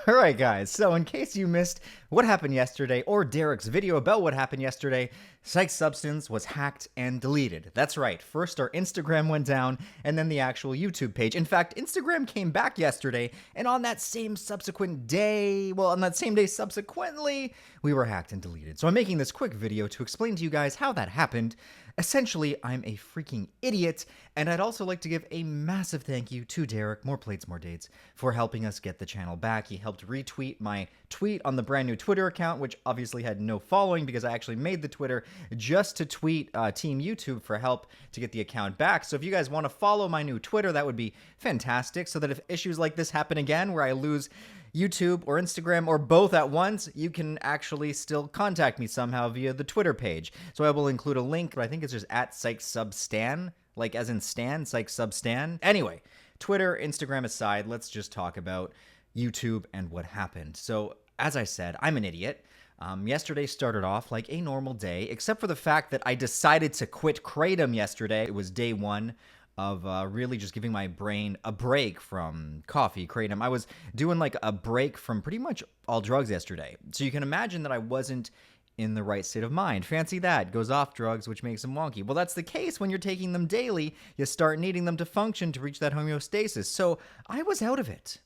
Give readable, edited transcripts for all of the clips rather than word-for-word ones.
All right, guys. So, in case you missed what happened yesterday or Derek's video about what happened yesterday, Psyched Substance was hacked and deleted. That's right. First, our Instagram went down, and then the actual YouTube page. In fact, Instagram came back yesterday, and on that same subsequent day, on that same day subsequently, we were hacked and deleted. So, I'm making this quick video to explain to you guys how that happened. Essentially, I'm a freaking idiot, and I'd also like to give a massive thank you to Derek, more plates, more dates, for helping us get the channel back. He helped retweet my tweet on the brand new Twitter account, which obviously had no following because I actually made the Twitter just to tweet Team YouTube for help to get the account back. So if you guys want to follow my new Twitter, that would be fantastic, so that if issues like this happen again, where I lose YouTube or Instagram or both at once, you can actually still contact me somehow via the Twitter page. So I will include a link, but I think it's just at PsychSubstan, like as in Stan, PsychSubstan. Anyway, Twitter, Instagram aside, let's just talk about YouTube and what happened. So as I said, I'm an idiot. Yesterday started off like a normal day, except for the fact that I decided to quit Kratom yesterday. It was day one of really just giving my brain a break from coffee, kratom. I was doing like a break from pretty much all drugs yesterday. So you can imagine that I wasn't in the right state of mind. Fancy that. Goes off drugs, which makes them wonky. Well, that's the case when you're taking them daily. You start needing them to function to reach that homeostasis. So I was out of it.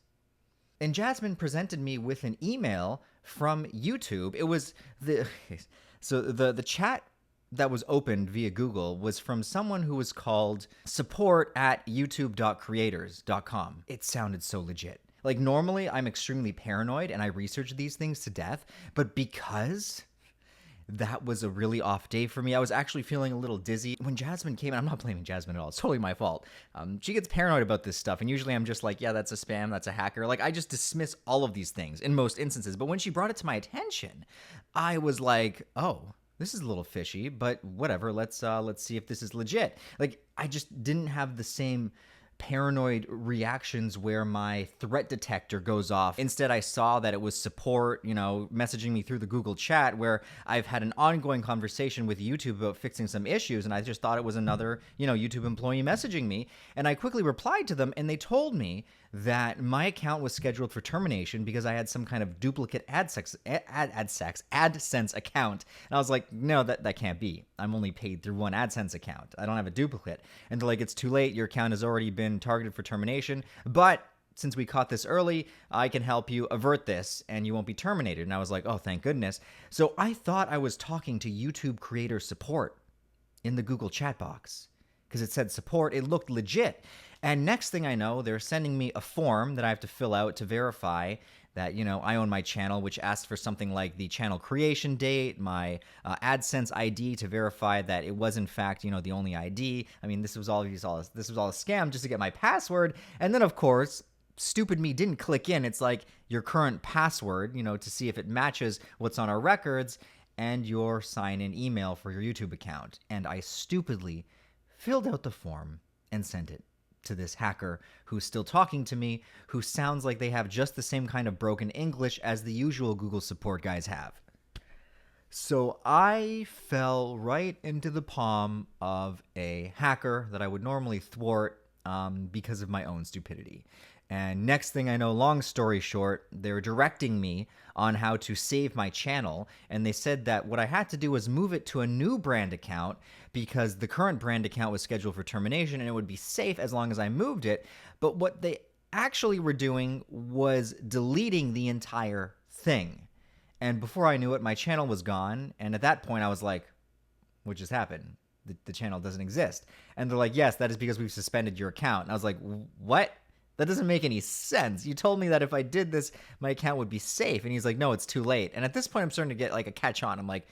And Jasmine presented me with an email from YouTube. It was the chat that was opened via Google was from someone who was called support@youtube.creators.com. It sounded so legit. Like, normally I'm extremely paranoid and I research these things to death, but because that was a really off day for me, I was actually feeling a little dizzy. When Jasmine came in, I'm not blaming Jasmine at all. It's totally my fault. She gets paranoid about this stuff, and usually I'm just like, yeah, that's a spam, that's a hacker. Like, I just dismiss all of these things in most instances. But when she brought it to my attention, I was like, oh, this is a little fishy, but whatever. Let's see if this is legit. Like, I just didn't have the same paranoid reactions where my threat detector goes off. Instead, I saw that it was support, messaging me through the Google chat, where I've had an ongoing conversation with YouTube about fixing some issues, and I just thought it was another, YouTube employee messaging me. And I quickly replied to them, and they told me that my account was scheduled for termination because I had some kind of duplicate AdSense account. And I was like, no, that can't be. I'm only paid through one AdSense account. I don't have a duplicate. And they're like, it's too late. Your account has already been targeted for termination. But since we caught this early, I can help you avert this and you won't be terminated. And I was like, oh, thank goodness. So I thought I was talking to YouTube creator support in the Google chat box because it said support. It looked legit. And next thing I know, they're sending me a form that I have to fill out to verify that, I own my channel, which asks for something like the channel creation date, my AdSense ID to verify that it was in fact, the only ID. I mean, this was all a scam just to get my password. And then, of course, stupid me didn't click in. It's like your current password, to see if it matches what's on our records and your sign-in email for your YouTube account. And I stupidly filled out the form and sent it to this hacker who's still talking to me, who sounds like they have just the same kind of broken English as the usual Google support guys have. So I fell right into the palm of a hacker that I would normally thwart because of my own stupidity. And next thing I know, long story short, they were directing me on how to save my channel. And they said that what I had to do was move it to a new brand account because the current brand account was scheduled for termination and it would be safe as long as I moved it. But what they actually were doing was deleting the entire thing. And before I knew it, my channel was gone. And at that point, I was like, what just happened? The channel doesn't exist. And they're like, yes, that is because we've suspended your account. And I was like, what? That doesn't make any sense. You told me that if I did this, my account would be safe. And he's like, no, it's too late. And at this point, I'm starting to get like a catch on. I'm like,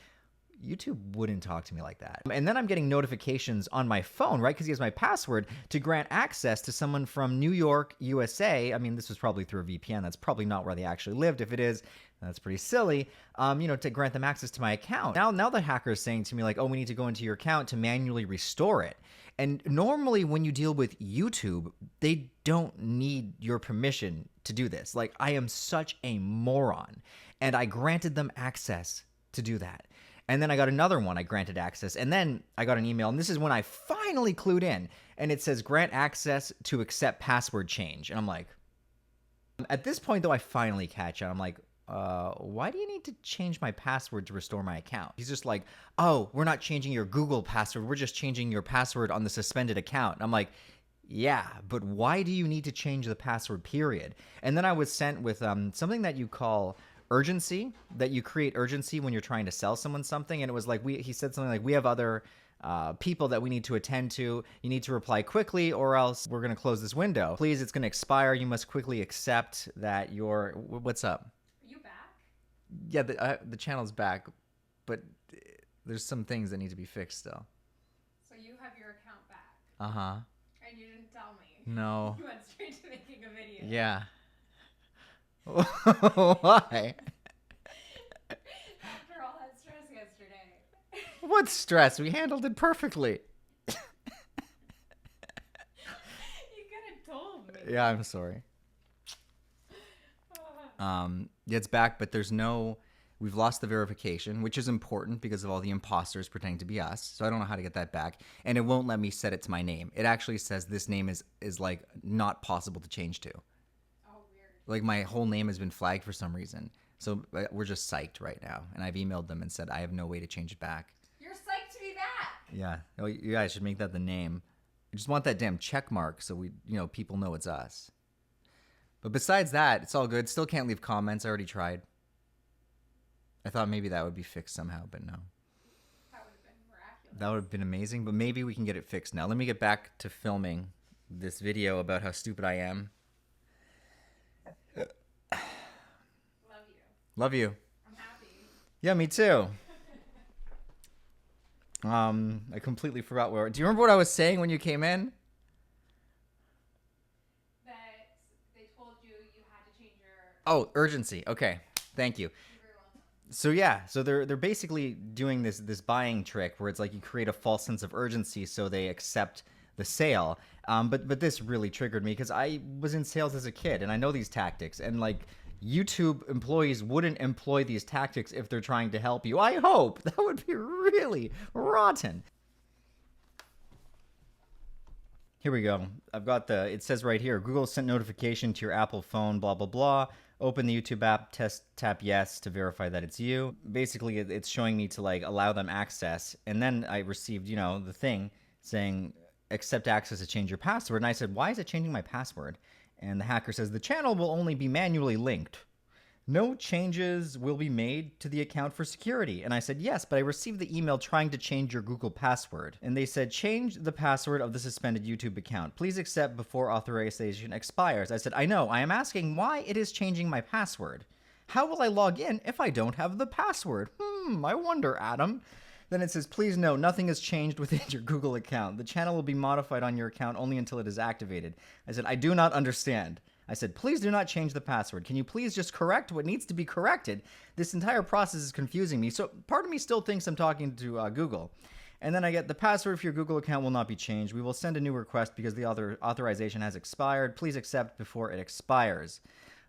YouTube wouldn't talk to me like that. And then I'm getting notifications on my phone, right? Because he has my password to grant access to someone from New York, USA. I mean, this was probably through a VPN. That's probably not where they actually lived. If it is, that's pretty silly, to grant them access to my account. Now the hacker is saying to me like, oh, we need to go into your account to manually restore it. And normally when you deal with YouTube, they don't need your permission to do this. Like, I am such a moron. And I granted them access to do that. And then I got another one. I granted access. And then I got an email. And this is when I finally clued in. And it says grant access to accept password change. And I'm like, at this point, though, I finally catch on. I'm like, why do you need to change my password to restore my account? He's just like, oh, we're not changing your Google password. We're just changing your password on the suspended account. And I'm like, yeah, but why do you need to change the password, period? And then I was sent with something that you call urgency, that you create urgency when you're trying to sell someone something. And it was like, he said something like, we have other people that we need to attend to. You need to reply quickly or else we're going to close this window. Please, it's going to expire. You must quickly accept that your, what's up? Are you back? Yeah, the channel's back, but there's some things that need to be fixed still. So you have your account back? Uh-huh. And you didn't tell me? No. You went straight to making a video. Yeah. Why? After all that stress yesterday. What stress? We handled it perfectly. You could have told me. Yeah, I'm sorry. Yeah, it's back, but we've lost the verification, which is important because of all the imposters pretending to be us. So I don't know how to get that back. And it won't let me set it to my name. It actually says this name is like not possible to change to. Oh, weird. Like my whole name has been flagged for some reason. So we're just psyched right now. And I've emailed them and said I have no way to change it back. You're psyched to be back. Yeah. Oh, you guys should make that the name. I just want that damn check mark so people know it's us. But besides that, it's all good. Still can't leave comments. I already tried. I thought maybe that would be fixed somehow, but no. That would have been miraculous. That would have been amazing, but maybe we can get it fixed now. Let me get back to filming this video about how stupid I am. Love you. Love you. I'm happy. Yeah, me too. I completely forgot where. Do you remember what I was saying when you came in? That they told you you had to change your... Oh, urgency. Okay. Thank you. So yeah, so they're basically doing this buying trick where it's like you create a false sense of urgency so they accept the sale. But this really triggered me because I was in sales as a kid and I know these tactics, and like YouTube employees wouldn't employ these tactics if they're trying to help you. I hope. That would be really rotten. Here we go. I've got it says right here, Google sent notification to your Apple phone, blah, blah, blah. Open the YouTube app, tap yes to verify that it's you. Basically, it's showing me to like allow them access. And then I received, the thing saying accept access to change your password. And I said, why is it changing my password? And the hacker says the channel will only be manually linked. No changes will be made to the account for security. And I said, yes, but I received the email trying to change your Google password. And they said, change the password of the suspended YouTube account. Please accept before authorization expires. I said, I know. I am asking why it is changing my password. How will I log in if I don't have the password? I wonder, Adam. Then it says, please note, nothing has changed within your Google account. The channel will be modified on your account only until it is activated. I said, I do not understand. I said, please do not change the password. Can you please just correct what needs to be corrected? This entire process is confusing me. So part of me still thinks I'm talking to Google. And then I get the password for your Google account will not be changed. We will send a new request because the authorization has expired. Please accept before it expires.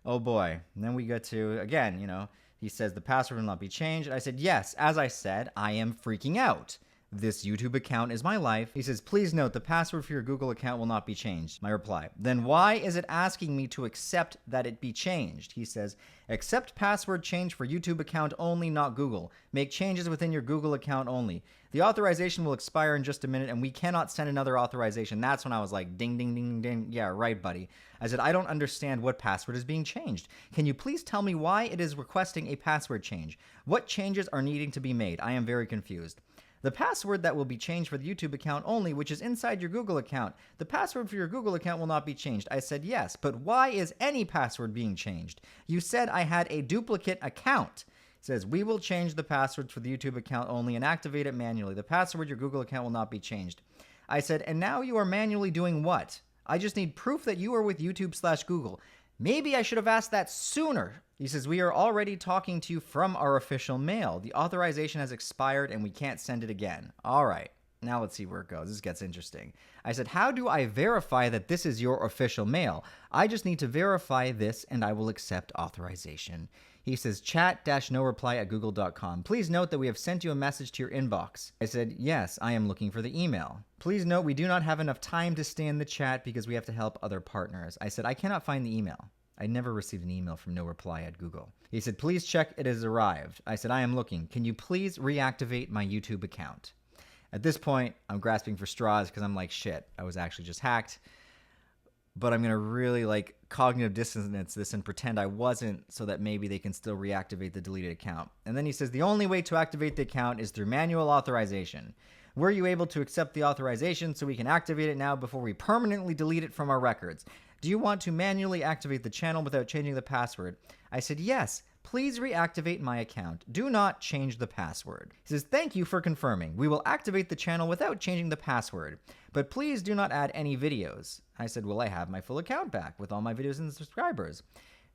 Oh boy. And then we get to, again, he says the password will not be changed. I said, yes, as I said, I am freaking out. This YouTube account is my life. He says, please note the password for your Google account will not be changed. My reply, then why is it asking me to accept that it be changed? He says, accept password change for YouTube account only, not Google. Make changes within your Google account only. The authorization will expire in just a minute and we cannot send another authorization. That's when I was like, ding, ding, ding, ding. Yeah, right, buddy. I said, I don't understand what password is being changed. Can you please tell me why it is requesting a password change? What changes are needing to be made? I am very confused. The password that will be changed for the YouTube account only, which is inside your Google account. The password for your Google account will not be changed. I said yes, but why is any password being changed? You said I had a duplicate account. It says, we will change the password for the YouTube account only and activate it manually. The password your Google account will not be changed. I said, and now you are manually doing what? I just need proof that you are with YouTube/Google. Maybe I should have asked that sooner. He says, we are already talking to you from our official mail. The authorization has expired and we can't send it again. All right, now let's see where it goes. This gets interesting. I said, how do I verify that this is your official mail? I just need to verify this and I will accept authorization. He says, chat-no reply at google.com. Please note that we have sent you a message to your inbox. I said, yes, I am looking for the email. Please note we do not have enough time to stay in the chat because we have to help other partners. I said, I cannot find the email. I never received an email from no reply at Google. He said, please check it has arrived. I said, I am looking. Can you please reactivate my YouTube account? At this point, I'm grasping for straws because I'm like, shit, I was actually just hacked. But I'm going to really like cognitive dissonance this and pretend I wasn't so that maybe they can still reactivate the deleted account. And then he says, the only way to activate the account is through manual authorization. Were you able to accept the authorization so we can activate it now before we permanently delete it from our records? Do you want to manually activate the channel without changing the password? I said, yes. Please reactivate my account. Do not change the password. He says, thank you for confirming. We will activate the channel without changing the password, but please do not add any videos. I said, well, I have my full account back with all my videos and subscribers.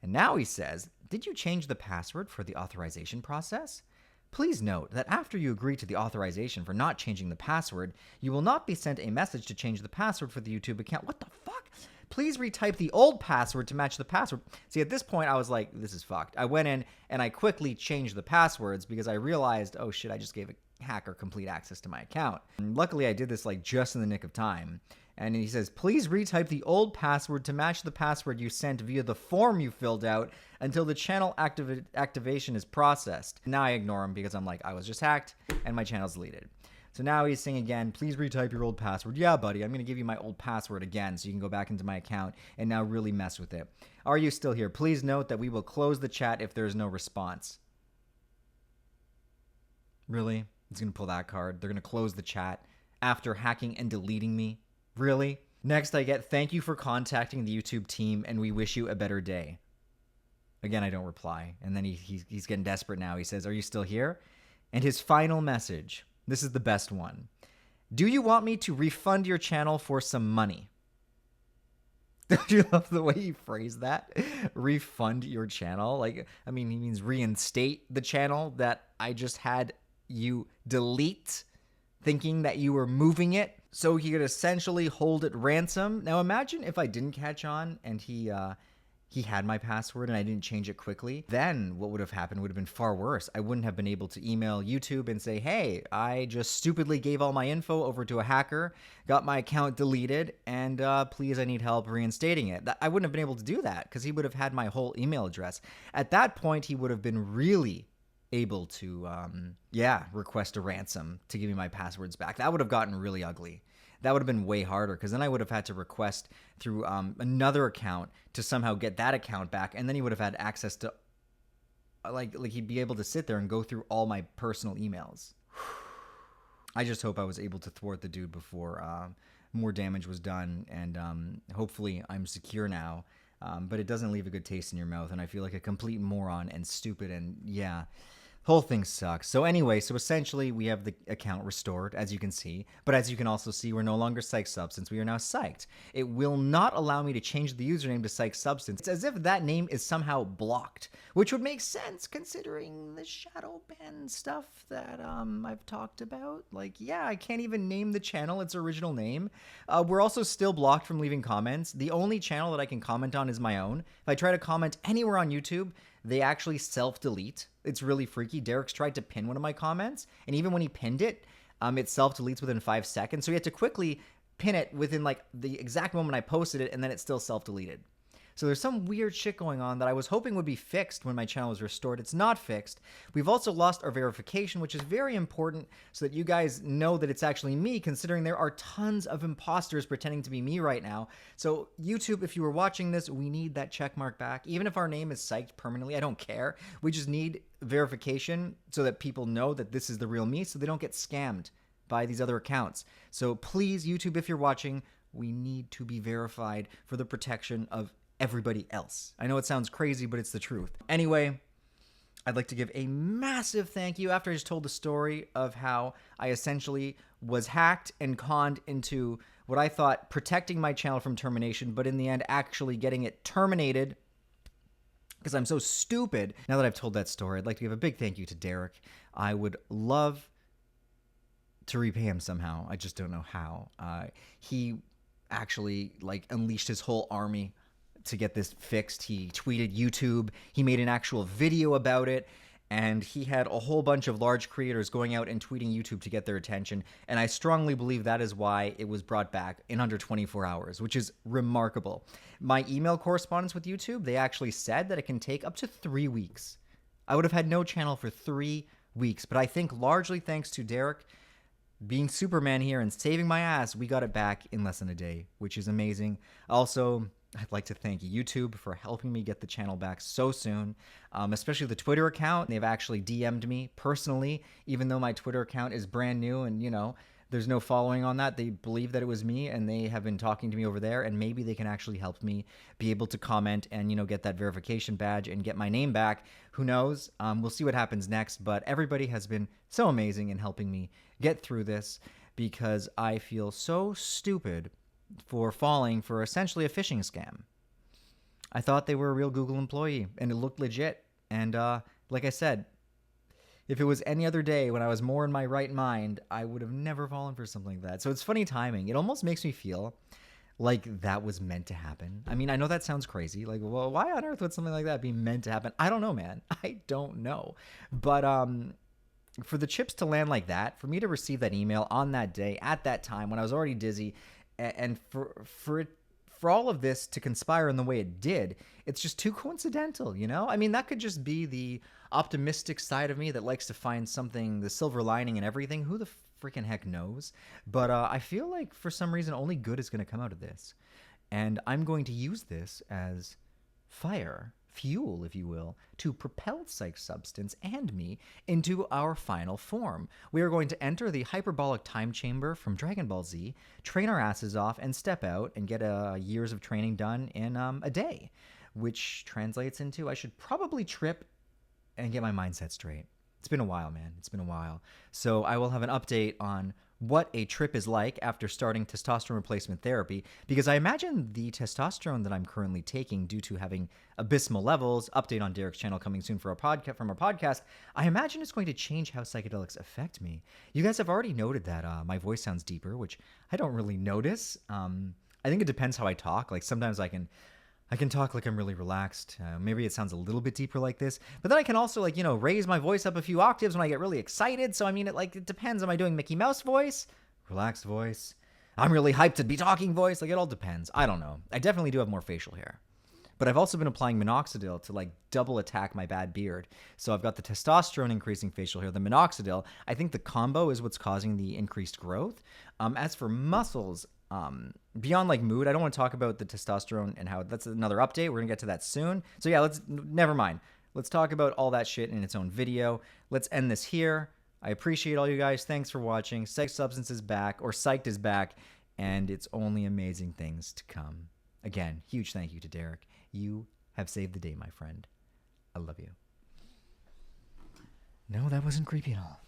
And now he says, did you change the password for the authorization process? Please note that after you agree to the authorization for not changing the password, you will not be sent a message to change the password for the YouTube account. What the fuck? Please retype the old password to match the password. See, at this point, I was like, this is fucked. I went in and I quickly changed the passwords because I realized, oh shit, I just gave a hacker complete access to my account. And luckily, I did this like just in the nick of time. And he says, please retype the old password to match the password you sent via the form you filled out until the channel activation is processed. Now I ignore him because I'm like, I was just hacked and my channel's deleted. So now he's saying again, please retype your old password. Yeah, buddy, I'm going to give you my old password again so you can go back into my account and now really mess with it. Are you still here? Please note that we will close the chat if there is no response. Really? He's going to pull that card. They're going to close the chat after hacking and deleting me. Really? Next, I get, thank you for contacting the YouTube team and we wish you a better day. Again, I don't reply. And then he's getting desperate now. He says, are you still here? And his final message. This is the best one. Do you want me to refund your channel for some money? Don't you love the way he phrased that? Refund your channel? Like, I mean, he means reinstate the channel that I just had you delete, thinking that you were moving it so he could essentially hold it ransom. Now imagine if I didn't catch on and he had my password and I didn't change it quickly. Then what would have happened would have been far worse. I wouldn't have been able to email YouTube and say, hey, I just stupidly gave all my info over to a hacker, got my account deleted, and please, I need help reinstating it. I wouldn't have been able to do that because he would have had my whole email address. At that point, he would have been really able to, request a ransom to give me my passwords back. That would have gotten really ugly. That would have been way harder because then I would have had to request through another account to somehow get that account back. And then he would have had access to, like he'd be able to sit there and go through all my personal emails. I just hope I was able to thwart the dude before more damage was done. And hopefully I'm secure now. But it doesn't leave a good taste in your mouth. And I feel like a complete moron and stupid. And yeah. Whole thing sucks. So anyway, so essentially we have the account restored, as you can see. But as you can also see, we're no longer Psyched Substance. We are now Psyched. It will not allow me to change the username to Psyched Substance. It's as if that name is somehow blocked, which would make sense considering the shadow ban stuff that I've talked about. Like, yeah, I can't even name the channel its original name. We're also still blocked from leaving comments. The only channel that I can comment on is my own. If I try to comment anywhere on YouTube, they actually self-delete. It's really freaky. Derek's tried to pin one of my comments, and even when he pinned it, it self-deletes within 5 seconds. So he had to quickly pin it within like the exact moment I posted it, and then it still self-deleted. So there's some weird shit going on that I was hoping would be fixed when my channel was restored. It's not fixed. We've also lost our verification, which is very important so that you guys know that it's actually me, considering there are tons of imposters pretending to be me right now. So YouTube, if you were watching this, we need that check mark back. Even if our name is Psyched permanently, I don't care. We just need verification so that people know that this is the real me so they don't get scammed by these other accounts. So please, YouTube, if you're watching, we need to be verified for the protection of everybody else. I know it sounds crazy, but it's the truth. Anyway, I'd like to give a massive thank you after I just told the story of how I essentially was hacked and conned into what I thought protecting my channel from termination, but in the end actually getting it terminated because I'm so stupid. Now that I've told that story, I'd like to give a big thank you to Derek. I would love to repay him somehow. I just don't know how. He actually like unleashed his whole army to get this fixed. He tweeted YouTube. He made an actual video about it. And he had a whole bunch of large creators going out and tweeting YouTube to get their attention. And I strongly believe that is why it was brought back in under 24 hours, which is remarkable. My email correspondence with YouTube, they actually said that it can take up to 3 weeks. I would have had no channel for 3 weeks. But I think largely thanks to Derek being Superman here and saving my ass, we got it back in less than a day, which is amazing. Also, I'd like to thank YouTube for helping me get the channel back so soon, especially the Twitter account. They've actually DM'd me personally, even though my Twitter account is brand new and, there's no following on that. They believe that it was me, and they have been talking to me over there, and maybe they can actually help me be able to comment and, get that verification badge and get my name back. Who knows? We'll see what happens next, but everybody has been so amazing in helping me get through this because I feel so stupid for falling for essentially a phishing scam. I thought they were a real Google employee, and it looked legit. And like I said, if it was any other day when I was more in my right mind, I would have never fallen for something like that. So it's funny timing. It almost makes me feel like that was meant to happen. I mean, I know that sounds crazy. Like, well, why on earth would something like that be meant to happen? I don't know, man. I don't know. But for the chips to land like that, for me to receive that email on that day, at that time, when I was already dizzy, and for all of this to conspire in the way it did, it's just too coincidental, I mean, that could just be the optimistic side of me that likes to find something, the silver lining in everything. Who the freaking heck knows? But I feel like for some reason only good is going to come out of this. And I'm going to use this as fuel, if you will, to propel Psyched Substance and me into our final form. We are going to enter the hyperbolic time chamber from Dragon Ball Z, train our asses off, and step out and get years of training done in a day, which translates into I should probably trip and get my mindset straight. It's been a while, man. It's been a while. So I will have an update on what a trip is like after starting testosterone replacement therapy, because I imagine the testosterone that I'm currently taking due to having abysmal levels, update on Derek's channel coming soon for from our podcast, I imagine it's going to change how psychedelics affect me. You guys have already noted that my voice sounds deeper, which I don't really notice. I think it depends how I talk. Like sometimes I can talk like I'm really relaxed. Maybe it sounds a little bit deeper like this, but then I can also raise my voice up a few octaves when I get really excited. So I mean, it depends. Am I doing Mickey Mouse voice, relaxed voice? I'm really hyped to be talking voice. Like it all depends. I don't know. I definitely do have more facial hair, but I've also been applying minoxidil to double attack my bad beard. So I've got the testosterone increasing facial hair, the minoxidil. I think the combo is what's causing the increased growth. As for muscles, beyond mood, I don't want to talk about the testosterone and how that's another update. We're gonna get to that soon. So yeah, never mind. Let's talk about all that shit in its own video. Let's end this here. I appreciate all you guys. Thanks for watching. Psyched Substance is back, or Psyched is back, and it's only amazing things to come. Again, huge thank you to Derek. You have saved the day, my friend. I love you. No, that wasn't creepy at all.